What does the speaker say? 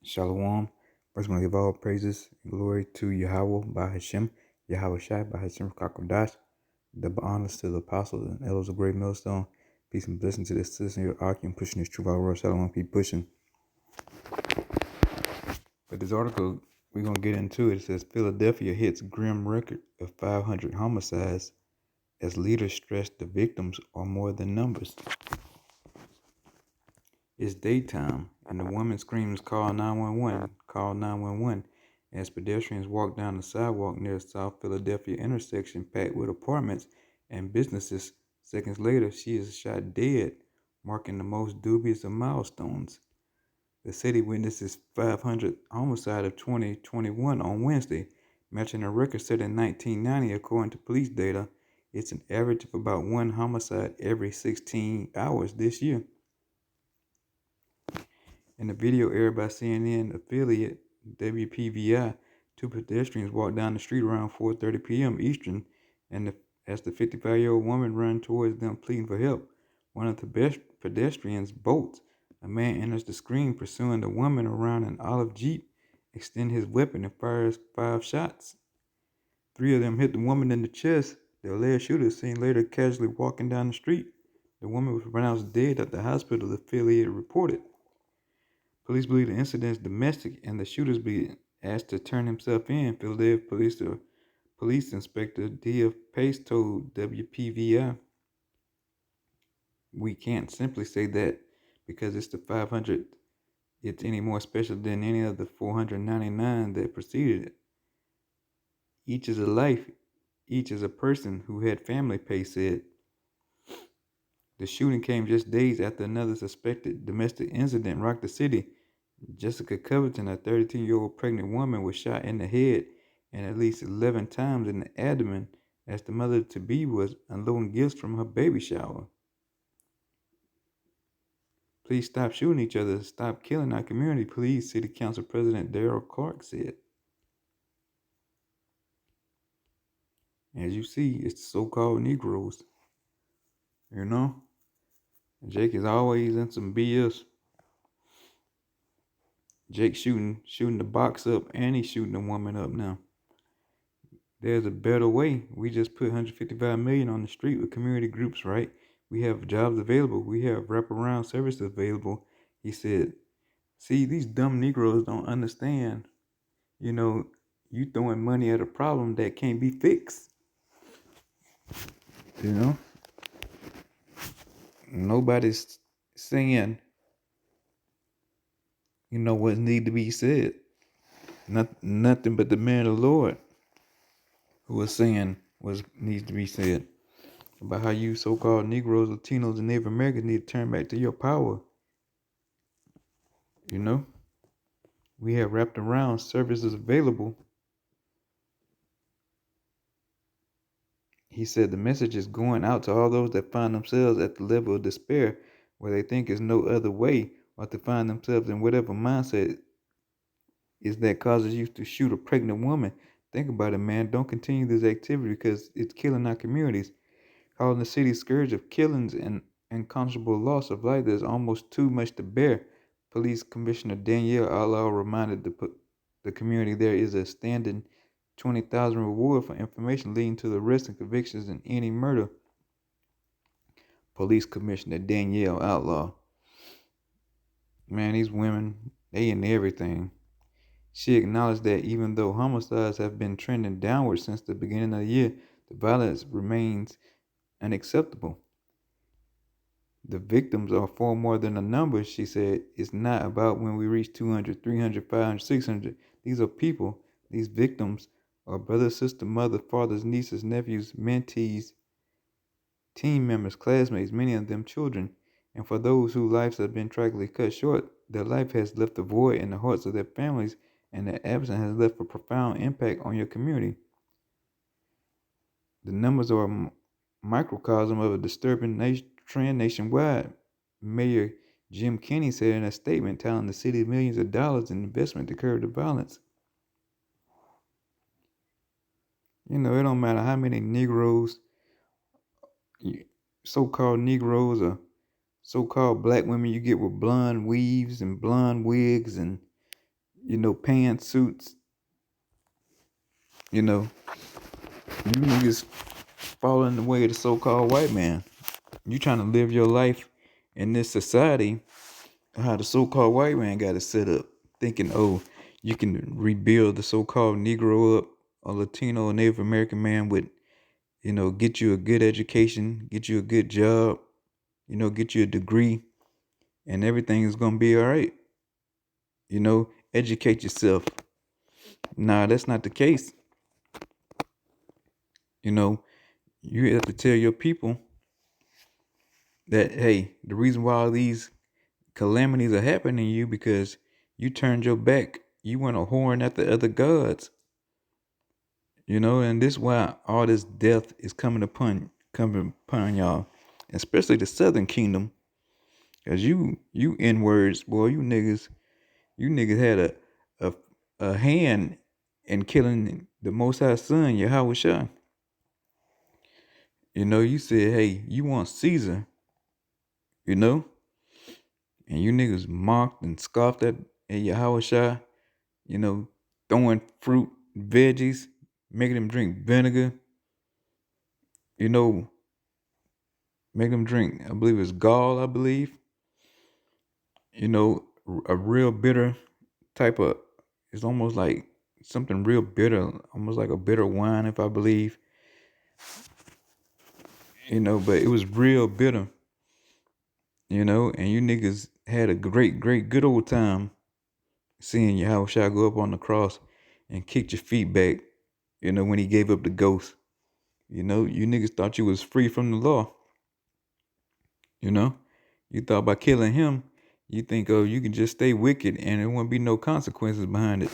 Shalom. First, we want to give all praises and glory to Yahweh by Hashem, Yahweh Shai by Hashem Kakodash. The honors to the apostles and elders of Great Millstone. Peace and blessing to the citizen of your ark and pushing this truth out world. Shalom, keep pushing. But this article, we're going to get into it. It says Philadelphia hits grim record of 500 homicides as leaders stress the victims are more than numbers. It's daytime, and the woman screams, "Call 911, call 911," as pedestrians walk down the sidewalk near South Philadelphia intersection packed with apartments and businesses. Seconds later, she is shot dead, marking the most dubious of milestones. The city witnesses 500th homicide of 2021 on Wednesday, matching a record set in 1990 according to police data. It's an average of about one homicide every 16 hours this year. In the video aired by CNN affiliate WPVI, two pedestrians walked down the street around 4:30 p.m. Eastern, and as the 55-year-old woman ran towards them pleading for help, one of the pedestrians bolts. A man enters the screen pursuing the woman around an olive Jeep, extends his weapon and fires 5 shots. 3 of them hit the woman in the chest. The alleged shooter is seen later casually walking down the street. The woman was pronounced dead at the hospital, the affiliate reported. Police believe the incident is domestic and the shooter's being asked to turn himself in. Philadelphia Police Inspector D.F. Pace told WPVI, "We can't simply say that because it's the 500th it's any more special than any of the 499 that preceded it. Each is a life, each is a person who had family," Pace said. The shooting came just days after another suspected domestic incident rocked the city. Jessica Covington, a 32-year-old pregnant woman, was shot in the head and at least 11 times in the abdomen as the mother-to-be was unloading gifts from her baby shower. "Please stop shooting each other. Stop killing our community, please," City Council President Darrell Clark said. As you see, it's the so-called Negroes. Jake is always in some BS. Jake shooting the box up, and he's shooting the woman up now. There's a better way. We just put $155 million on the street with community groups, right? We have jobs available. We have wraparound services available," he said. "See, these dumb Negroes don't understand. You throwing money at a problem that can't be fixed. Nobody's saying, what need to be said. Nothing but the man of the Lord who was saying what needs to be said about how you so-called Negroes, Latinos, and Native Americans need to turn back to your power. We have wrapped around services available." He said the message is going out to all those that find themselves at the level of despair where they think there's no other way, or to find themselves in whatever mindset is that causes you to shoot a pregnant woman. Think about it, man. Don't continue this activity because it's killing our communities, calling the city scourge of killings and unconscionable loss of life that's almost too much to bear. Police Commissioner Danielle Outlaw reminded the community there is a standing $20,000 reward for information leading to the arrest and convictions in any murder. Police Commissioner Danielle Outlaw. Man, these women, they in everything. She acknowledged that even though homicides have been trending downward since the beginning of the year, the violence remains unacceptable. "The victims are far more than a number," she said. "It's not about when we reach 200, 300, 500, 600. These are people. These victims are brothers, sisters, mother, fathers, nieces, nephews, mentees, team members, classmates, many of them children. And for those whose lives have been tragically cut short, their life has left a void in the hearts of their families, and their absence has left a profound impact on your community. The numbers are a microcosm of a disturbing trend nationwide," Mayor Jim Kenney said in a statement, telling the city millions of dollars in investment to curb the violence. It don't matter how many Negroes, so-called Negroes, or so-called black women you get with blonde weaves and blonde wigs and pantsuits. You know, you niggas following the way of the so-called white man. You trying to live your life in this society, how the so-called white man got it set up, thinking, oh, you can rebuild the so-called Negro up, a Latino or Native American man with, get you a good education, get you a good job, get you a degree, and everything is gonna be all right. Educate yourself. Nah, that's not the case. You have to tell your people that, hey, the reason why all these calamities are happening to you because you turned your back. You went a whoring after other gods. And this is why all this death is coming upon y'all, especially the Southern Kingdom. Cause you N-words, boy, you niggas had a a hand in killing the Most High Son, Yahweh Shah. You said, hey, you want Caesar, you know, and you niggas mocked and scoffed at Yahweh Shah, throwing fruit, veggies, making them drink vinegar, you know, making them drink, I believe it's gall, I believe, a real bitter type of, it's almost like something real bitter, almost like a bitter wine, if I believe, but it was real bitter, and you niggas had a great, great, good old time seeing Yahweh Shah go up on the cross and kicked your feet back, when he gave up the ghost. You niggas thought you was free from the law. You thought by killing him, you think, oh, you can just stay wicked and there won't be no consequences behind it.